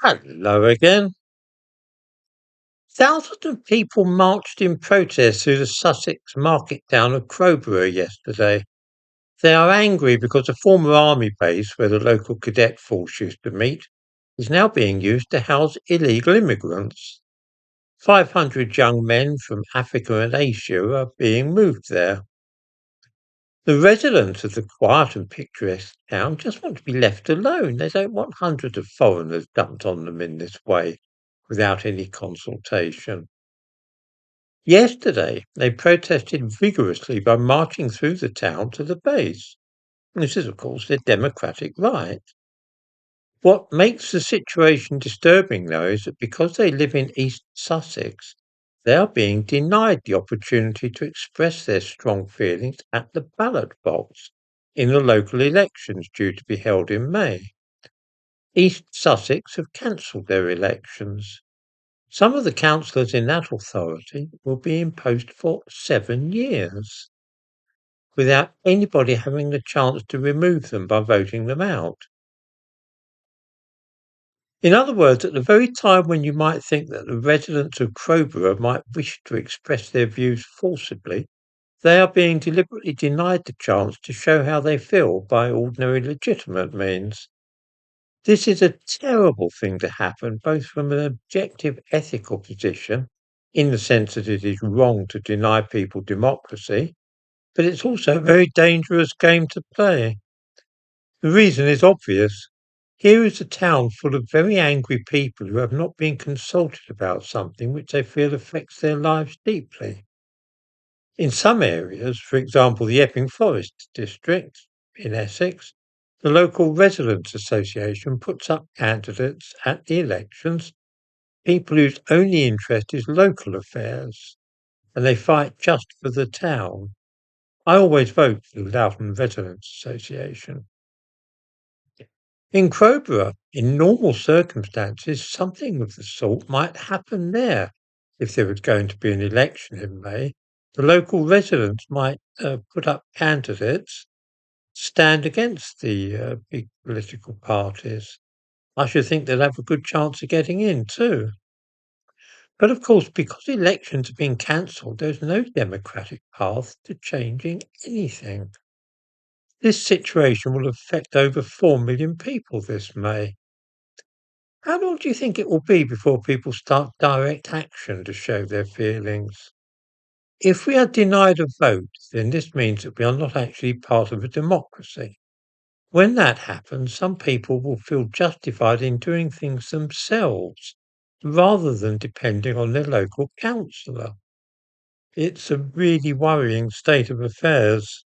Hello again. Thousands of people marched in protest through the Sussex market town of Crowborough yesterday. They are angry because the former army base where the local cadet force used to meet is now being used to house illegal immigrants. 500 young men from Africa and Asia are being moved there. The residents of the quiet and picturesque town just want to be left alone. They don't want hundreds of foreigners dumped on them in this way without any consultation. Yesterday, they protested vigorously by marching through the town to the base. This is, of course, their democratic right. What makes the situation disturbing, though, is that because they live in East Sussex, they are being denied the opportunity to express their strong feelings at the ballot box in the local elections due to be held in May. East Sussex have cancelled their elections. Some of the councillors in that authority will be in post for 7 years without anybody having the chance to remove them by voting them out. In other words, at the very time when you might think that the residents of Crowborough might wish to express their views forcibly, they are being deliberately denied the chance to show how they feel by ordinary legitimate means. This is a terrible thing to happen, both from an objective ethical position, in the sense that it is wrong to deny people democracy, but it's also a very dangerous game to play. The reason is obvious. Here is a town full of very angry people who have not been consulted about something which they feel affects their lives deeply. In some areas, for example the Epping Forest district in Essex, the local residents association puts up candidates at the elections, people whose only interest is local affairs, and they fight just for the town. I always vote for the Loughton Residents Association. In Crowborough, in normal circumstances, something of the sort might happen there. If there was going to be an election in May, the local residents might put up candidates, stand against the big political parties. I should think they'll have a good chance of getting in too. But of course, because elections have been cancelled, there's no democratic path to changing anything. This situation will affect over 4 million people this May. How long do you think it will be before people start direct action to show their feelings? If we are denied a vote, then this means that we are not actually part of a democracy. When that happens, some people will feel justified in doing things themselves rather than depending on their local councillor. It's a really worrying state of affairs.